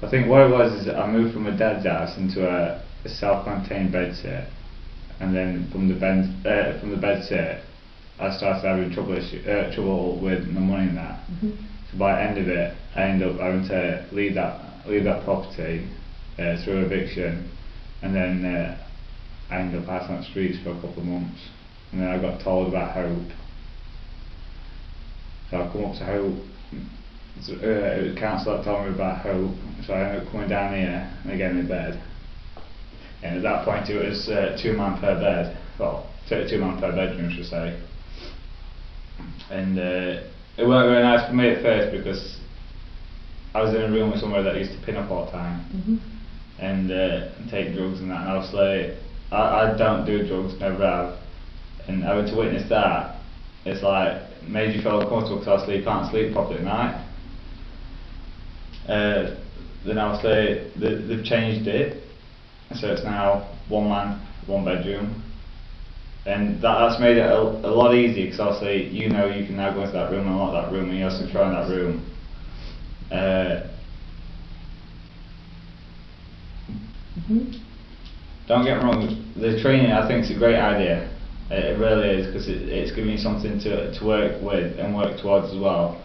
I think what it was is I moved from my dad's house into a self-contained bedsit, and then from the bedsit, I started having trouble with my money and that. So by the end of it, I ended up having to leave that property through eviction, and then I ended up passing on the streets for a couple of months, and then I got told about Hope. So I come up to Hope. It was council that told me about Hope, so I ended up coming down here and they gave me a bed. And at that point it was 2 man per bed, well, 2 man per bedroom, should I say. And it weren't very nice for me at first because I was in a room with somebody that used to pin up all the time and take drugs and that, and obviously I don't do drugs, never have, and having to witness that, it's like made you feel uncomfortable because obviously you can't sleep properly at night. Then obviously they've changed it, so it's now 1 man, 1 bedroom, and that's made it a lot easier because obviously you know you can now go into that room and lock that room and you're secure in that room. Don't get me wrong, the training I think is a great idea. It really is, because it's giving you something to work with and work towards as well.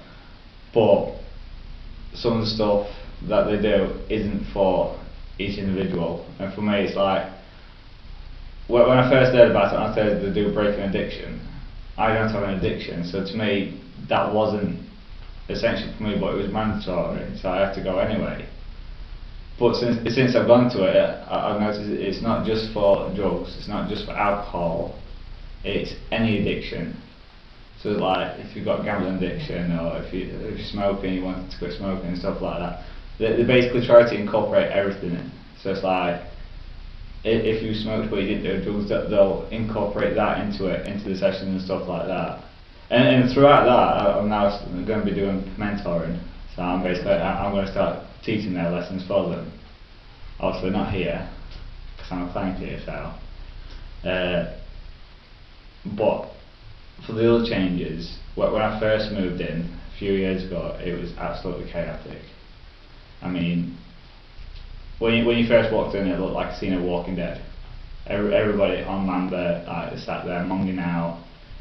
But some of the stuff that they do isn't for each individual. And for me, it's like, when I first heard about it, I said they do breaking addiction. I don't have an addiction, so to me, that wasn't essential for me, but it was mandatory, so I had to go anyway. But since I've gone to it, I've noticed it's not just for drugs, it's not just for alcohol, it's any addiction. So like if you've got gambling addiction, or if you're smoking, you want to quit smoking and stuff like that, they basically try to incorporate everything in. So it's like if you smoked but you didn't do drugs, they'll incorporate that into the session and stuff like that. And throughout that, I'm now going to be doing mentoring. So I'm going to start teaching their lessons for them. Obviously not here, because I'm a client here, so. But for the other changes, when I first moved in a few years ago, it was absolutely chaotic. I mean, when you first walked in, it looked like a scene of Walking Dead. Everybody on land there, sat there monging out.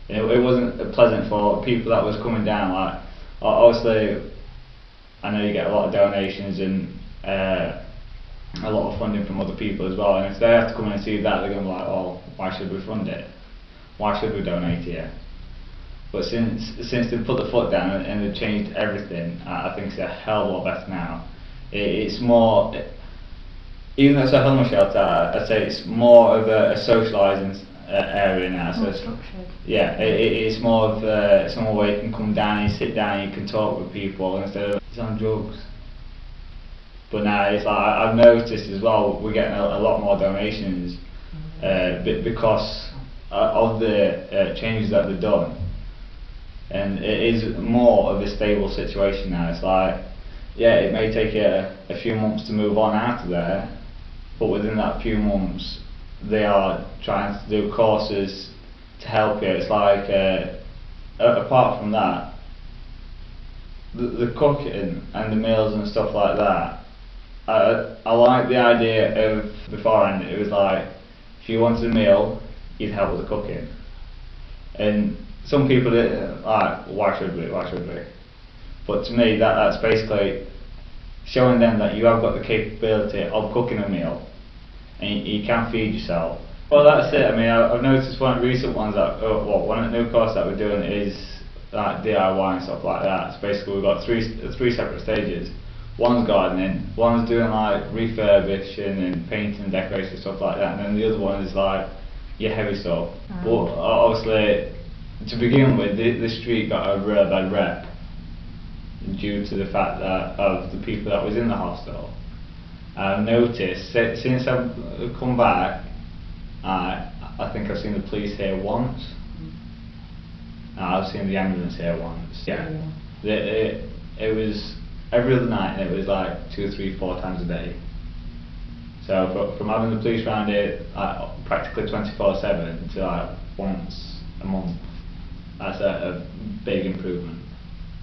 And it wasn't pleasant for people that was coming down. Like, obviously, I know you get a lot of donations and a lot of funding from other people as well. And if they have to come in and see that, they're going to be like, oh, why should we fund it? Why should we donate here? But since they've put the foot down and they've changed everything, I think it's a hell of a lot better now. It's more, even though it's a homeless shelter, I'd say it's more of a socialising area now. So it's, yeah, it's more of somewhere where you can come down, you sit down, you can talk with people instead of it's on drugs. But now it's like I've noticed as well, we're getting a lot more donations because of the changes that they've done, and it is more of a stable situation now. It's like, yeah, it may take a few months to move on out of there, but within that few months they are trying to do courses to help you. It's like apart from that, the cooking and the meals and stuff like that, I like the idea of beforehand. It was like if you wanted a meal, you'd help with the cooking, and some people like, why should we? But to me, that's basically showing them that you have got the capability of cooking a meal and you can feed yourself. Well, that's it. I mean, I've noticed one of the recent ones that, one of the new courses that we're doing is like DIY and stuff like that. So basically we've got three separate stages. One's gardening, one's doing like refurbishing and painting and decoration and stuff like that, and then the other one is like your heavy stuff. But obviously, to begin with, this street got a real bad rep due to the fact that of the people that was in the hostel. I've noticed since I've come back, I think I've seen the police here once. I've seen the ambulance here once. Yeah, it was every other night, and it was like 2, 3, 4 times a day. So from having the police around here practically 24/7 to like once a month, that's a big improvement.